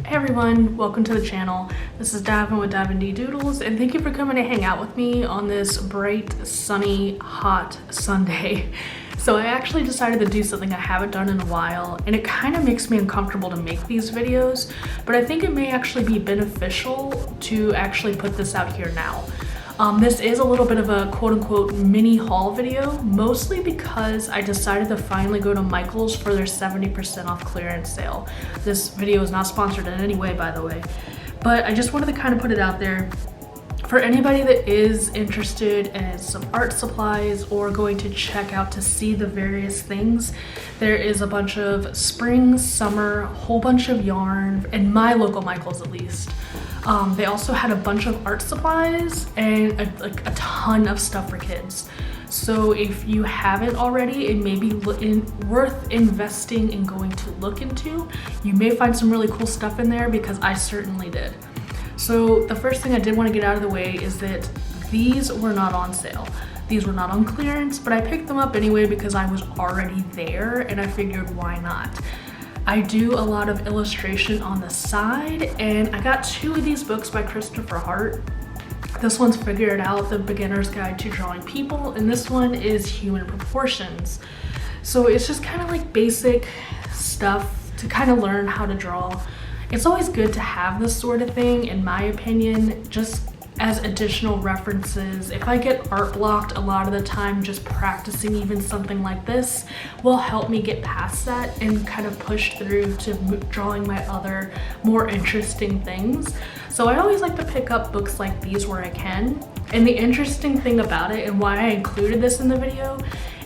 Hey everyone, welcome to the channel. This is Davin with Davin D Doodles, and thank you for coming to hang out with me on this bright, sunny, hot Sunday. So I actually decided to do something I haven't done in a while, and it kind of makes me uncomfortable to make these videos, but I think it may actually be beneficial to actually put this out here now. This is a little bit of a quote-unquote mini haul video, mostly because I decided to finally go to Michael's for their 70% off clearance sale. This video is not sponsored in any way, by the way, but I just wanted to kind of put it out there for anybody that is interested in some art supplies or going to check out to see the various things. There is a bunch of spring, summer, a whole bunch of yarn, in my local Michael's at least. They also had a bunch of art supplies and a ton of stuff for kids. So if you haven't already, it may be worth investing in going to look into. You may find some really cool stuff in there because I certainly did. So the first thing I did want to get out of the way is that these were not on sale. These were not on clearance, but I picked them up anyway because I was already there and I figured why not. I do a lot of illustration on the side, and I got two of these books by Christopher Hart. This one's Figure It Out, The Beginner's Guide to Drawing People, and this one is Human Proportions. So it's just kind of like basic stuff to kind of learn how to draw. It's always good to have this sort of thing, in my opinion, just as additional references. If I get art blocked, a lot of the time just practicing even something like this will help me get past that and kind of push through to drawing my other more interesting things. So I always like to pick up books like these where I can. And the interesting thing about it, and why I included this in the video,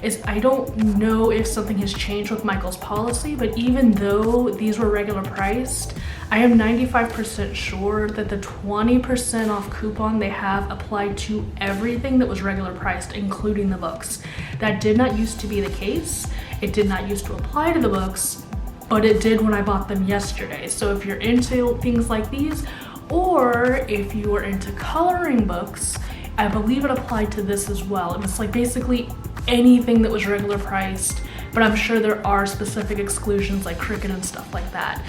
is I don't know if something has changed with Michael's policy, but even though these were regular priced, I am 95% sure that the 20% off coupon they have applied to everything that was regular priced, including the books. That did not used to be the case. It did not used to apply to the books, but it did when I bought them yesterday. So if you're into things like these, or if you are into coloring books, I believe it applied to this as well. It was like basically anything that was regular priced, but I'm sure there are specific exclusions like Cricut and stuff like that.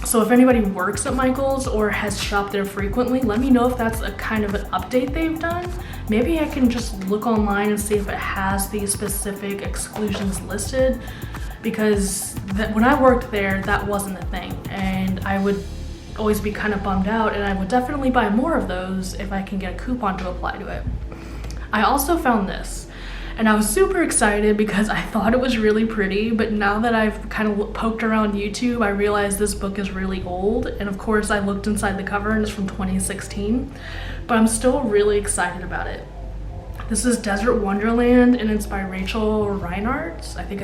So if anybody works at Michael's or has shopped there frequently, let me know if that's a kind of an update they've done. Maybe I can just look online and see if it has these specific exclusions listed, because when I worked there, that wasn't a thing, and I would always be kind of bummed out, and I would definitely buy more of those if I can get a coupon to apply to it. I also found this, and I was super excited because I thought it was really pretty, but now that I've kind of poked around YouTube, I realized this book is really old, and of course I looked inside the cover and it's from 2016, but I'm still really excited about it. This is Desert Wonderland, and it's by Rachel Reinhardt. I think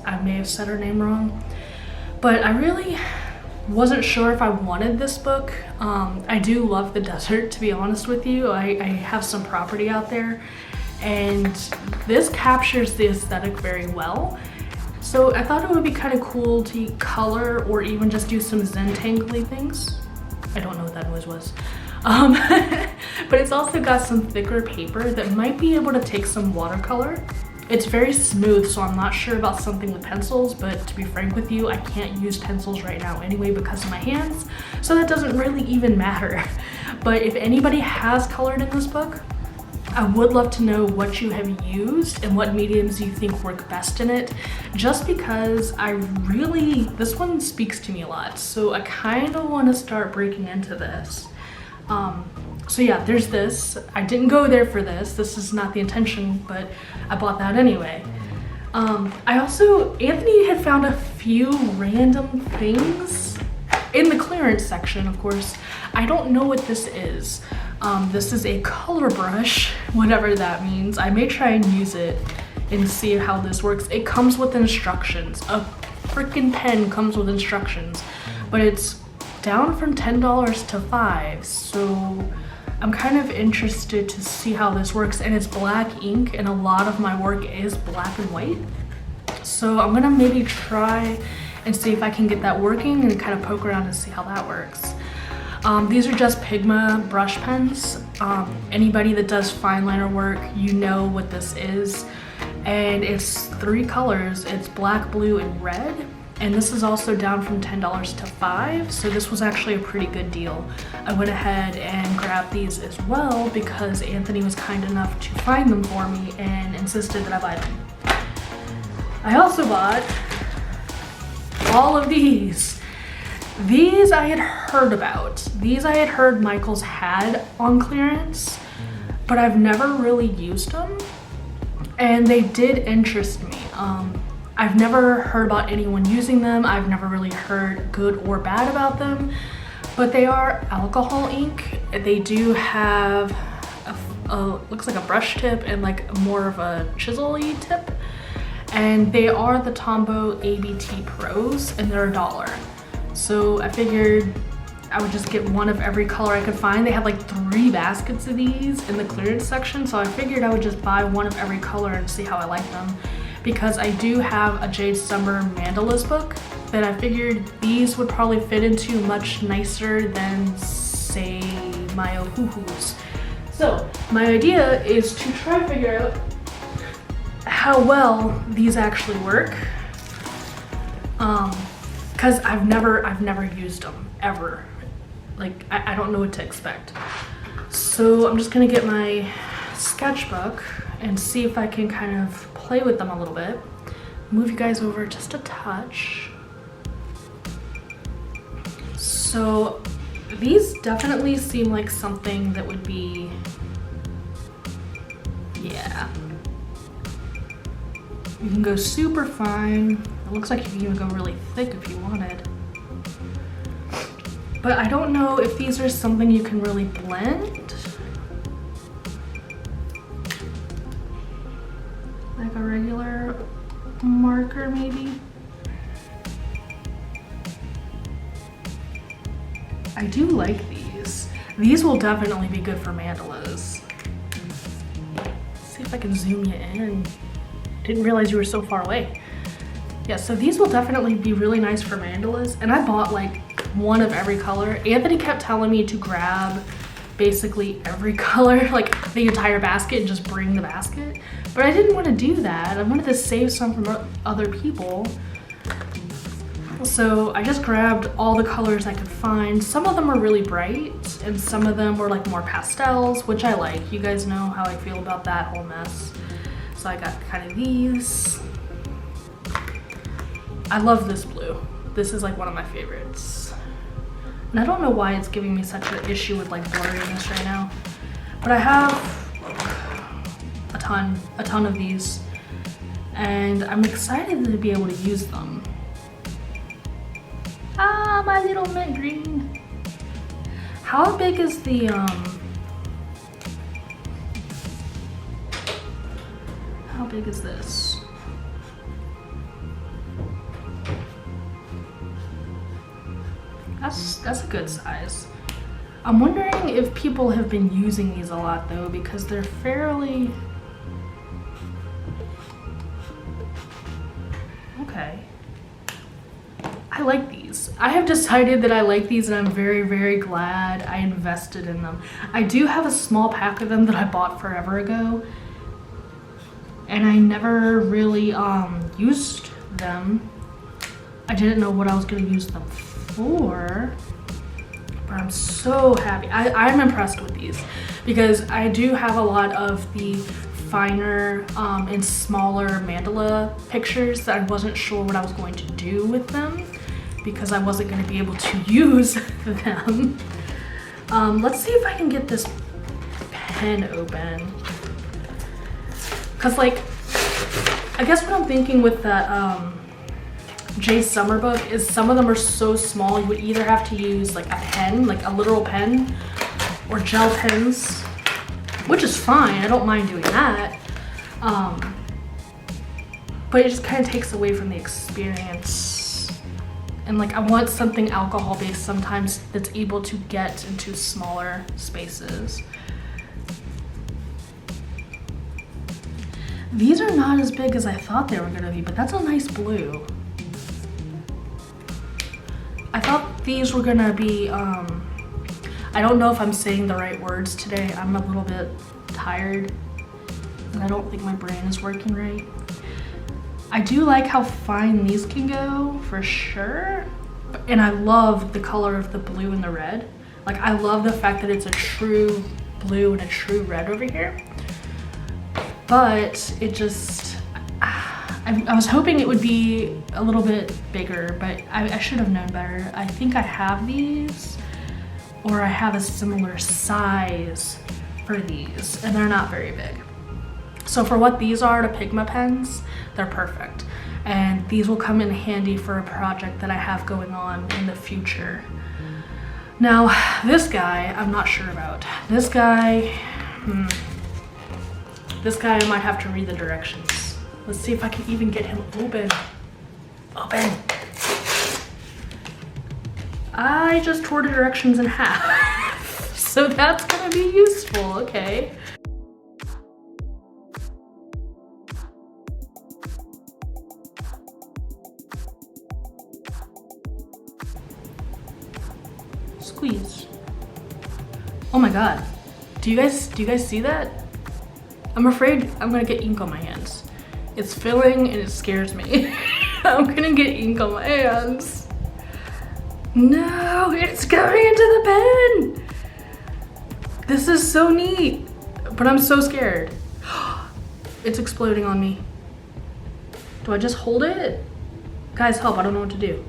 I may have said her name wrong, but I really wasn't sure if I wanted this book. I do love the desert, to be honest with you. I have some property out there, and this captures the aesthetic very well. So I thought it would be kind of cool to color or even just do some Zentangly things. I don't know what that noise was. But it's also got some thicker paper that might be able to take some watercolor. It's very smooth, so I'm not sure about something with pencils, but to be frank with you, I can't use pencils right now anyway because of my hands, so that doesn't really even matter. But if anybody has colored in this book, I would love to know what you have used and what mediums you think work best in it, just because this one speaks to me a lot, so I kind of want to start breaking into this. So yeah, there's this. I didn't go there for this. This is not the intention, but I bought that anyway. Anthony had found a few random things in the clearance section, of course. I don't know what this is. This is a color brush, whatever that means. I may try and use it and see how this works. It comes with instructions. A freaking pen comes with instructions, but it's down from $10 to $5, so I'm kind of interested to see how this works. And it's black ink, and a lot of my work is black and white, so I'm gonna maybe try and see if I can get that working and kind of poke around and see how that works. These are just Pigma brush pens. Anybody that does fine liner work, you know what this is, and it's 3 colors. It's black, blue, and red. And this is also down from $10 to $5, so this was actually a pretty good deal. I went ahead and grabbed these as well because Anthony was kind enough to find them for me and insisted that I buy them. I also bought all of these. These I had heard about. These I had heard Michael's had on clearance, but I've never really used them, and they did interest me. I've never heard about anyone using them. I've never really heard good or bad about them, but they are alcohol ink. They do have looks like a brush tip and like more of a chisel-y tip. And they are the Tombow ABT Pros, and they're $1. So I figured I would just get one of every color I could find. They had like 3 baskets of these in the clearance section, so I figured I would just buy one of every color and see how I like them. Because I do have a Jade Summer mandalas book that I figured these would probably fit into much nicer than, say, my Ohuhus. So my idea is to try to figure out how well these actually work. Cause I've never used them ever. Like I don't know what to expect. So I'm just gonna get my sketchbook and see if I can kind of play with them a little bit. Move you guys over just a touch. So these definitely seem like something that would be, yeah. You can go super fine. It looks like you can even go really thick if you wanted. But I don't know if these are something you can really blend. Like a regular marker maybe. I do like these. These will definitely be good for mandalas. Let's see if I can zoom you in. Didn't realize you were so far away. Yeah, so these will definitely be really nice for mandalas. And I bought like one of every color. Anthony kept telling me to grab basically every color, like the entire basket, and just bring the basket. But I didn't want to do that. I wanted to save some from other people. So I just grabbed all the colors I could find. Some of them are really bright and some of them were like more pastels, which I like. You guys know how I feel about that whole mess. So I got kind of these. I love this blue. This is like one of my favorites. And I don't know why it's giving me such an issue with like blurriness right now. But I have a ton of these. And I'm excited to be able to use them. Ah, my little mint green. How big is the, how big is this? That's a good size. I'm wondering if people have been using these a lot though, because they're fairly, okay. I like these. I have decided that I like these and I'm very, very glad I invested in them. I do have a small pack of them that I bought forever ago and I never really used them. I didn't know what I was gonna use them for, but I'm so happy. I'm impressed with these because I do have a lot of the finer and smaller mandala pictures that I wasn't sure what I was going to do with them because I wasn't going to be able to use them. Let's see if I can get this pen open. Cause like, I guess what I'm thinking with that Jay Summer book is some of them are so small you would either have to use like a pen, like a literal pen, or gel pens, which is fine, I don't mind doing that. But it just kind of takes away from the experience. And like I want something alcohol based sometimes that's able to get into smaller spaces. These are not as big as I thought they were gonna be, but that's a nice blue. I thought these were gonna be, I don't know if I'm saying the right words today. I'm a little bit tired and I don't think my brain is working right. I do like how fine these can go for sure. And I love the color of the blue and the red. Like, I love the fact that it's a true blue and a true red over here. But it just, I was hoping it would be a little bit bigger, but I should have known better. I think I have these, or I have a similar size for these, and they're not very big. So for what these are to Pigma pens, they're perfect. And these will come in handy for a project that I have going on in the future. Now, this guy, I'm not sure about. This guy I might have to read the directions. Let's see if I can even get him open. Open. I just tore the directions in half. So that's gonna be useful, okay. Squeeze. Oh my god. Do you guys see that? I'm afraid I'm gonna get ink on my hands. It's filling and it scares me. I'm gonna get ink on my hands. No, it's going into the pen. This is so neat, but I'm so scared. It's exploding on me. Do I just hold it? Guys, help, I don't know what to do.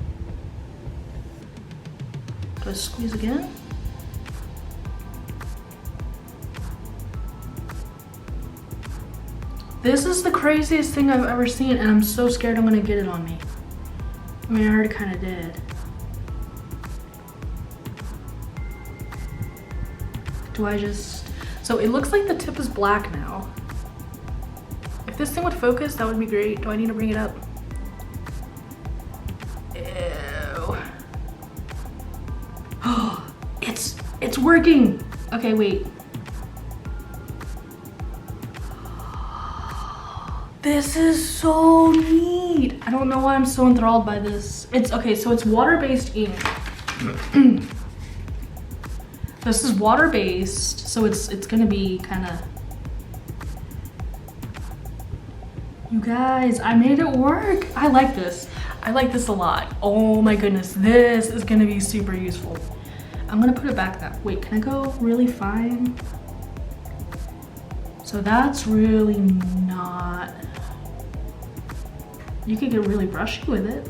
Do I squeeze again? This is the craziest thing I've ever seen, and I'm so scared I'm gonna get it on me. I mean, I already kind of did. Do I just... So it looks like the tip is black now. If this thing would focus, that would be great. Do I need to bring it up? Ew. Oh, it's working. Okay, wait. This is so neat. I don't know why I'm so enthralled by this. It's okay, so it's water-based ink. This is water-based, so it's gonna be kind of... You guys, I made it work. I like this. I like this a lot. Oh my goodness, this is gonna be super useful. I'm gonna put it back that. Wait, can I go really fine? So that's really not... You could get really brushy with it.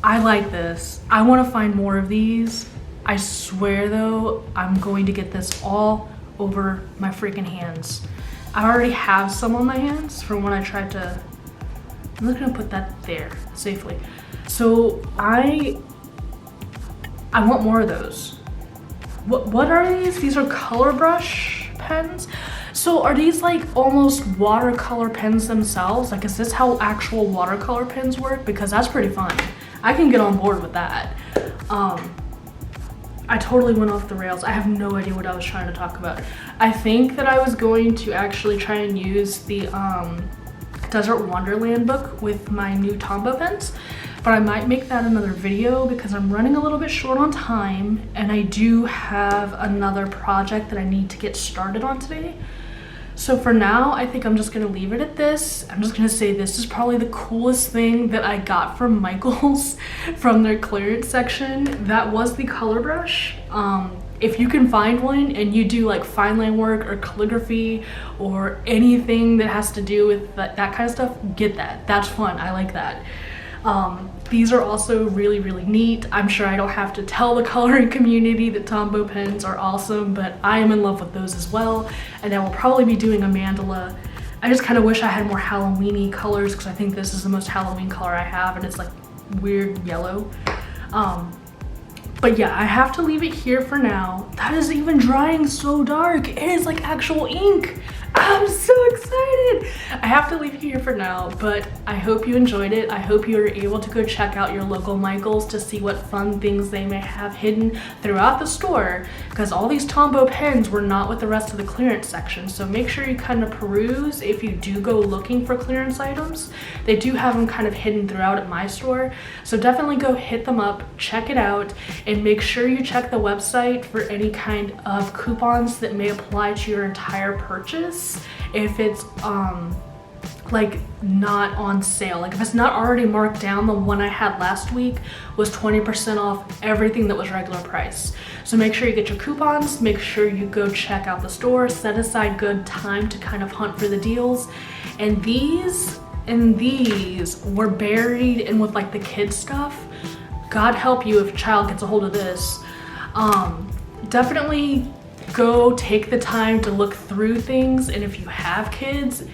I like this. I want to find more of these. I swear though, I'm going to get this all over my freaking hands. I already have some on my hands from when I tried to... I'm just gonna put that there safely. So I want more of those. What are these? These are color brush pens. So are these like almost watercolor pens themselves? Like, is this how actual watercolor pens work? Because that's pretty fun. I can get on board with that. I totally went off the rails. I have no idea what I was trying to talk about. I think that I was going to actually try and use the Desert Wonderland book with my new Tombow pens, but I might make that another video because I'm running a little bit short on time and I do have another project that I need to get started on today. So for now, I think I'm just gonna leave it at this. I'm just gonna say this is probably the coolest thing that I got from Michael's from their clearance section. That was the color brush. If you can find one and you do like fine line work or calligraphy or anything that has to do with that kind of stuff, get that. That's fun, I like that. These are also really, really neat. I'm sure I don't have to tell the coloring community that Tombow pens are awesome, but I am in love with those as well. And I will probably be doing a mandala. I just kind of wish I had more Halloween-y colors because I think this is the most Halloween color I have, and it's like weird yellow. But yeah, I have to leave it here for now. That is even drying so dark. It is like actual ink. I'm so excited. I have to leave it here for now, but I hope you enjoyed it. I hope you were able to go check out your local Michael's to see what fun things they may have hidden throughout the store, because all these Tombow pens were not with the rest of the clearance section. So make sure you kind of peruse if you do go looking for clearance items. They do have them kind of hidden throughout at my store. So definitely go hit them up, check it out, and make sure you check the website for any kind of coupons that may apply to your entire purchase. If it's like not on sale. Like if it's not already marked down, the one I had last week was 20% off everything that was regular price. So make sure you get your coupons, make sure you go check out the store, set aside good time to kind of hunt for the deals. And these were buried in with like the kids stuff. God help you if a child gets a hold of this. Definitely go take the time to look through things, and if you have kids,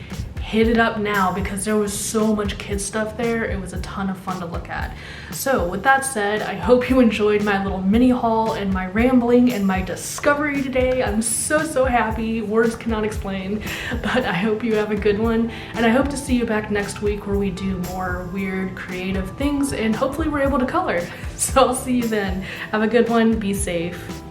hit it up now because there was so much kids stuff there. It was a ton of fun to look at. So with that said, I hope you enjoyed my little mini haul and my rambling and my discovery today. I'm so happy, words cannot explain, but I hope you have a good one, and I hope to see you back next week where we do more weird creative things and hopefully we're able to color. So I'll see you then. Have a good one, be safe.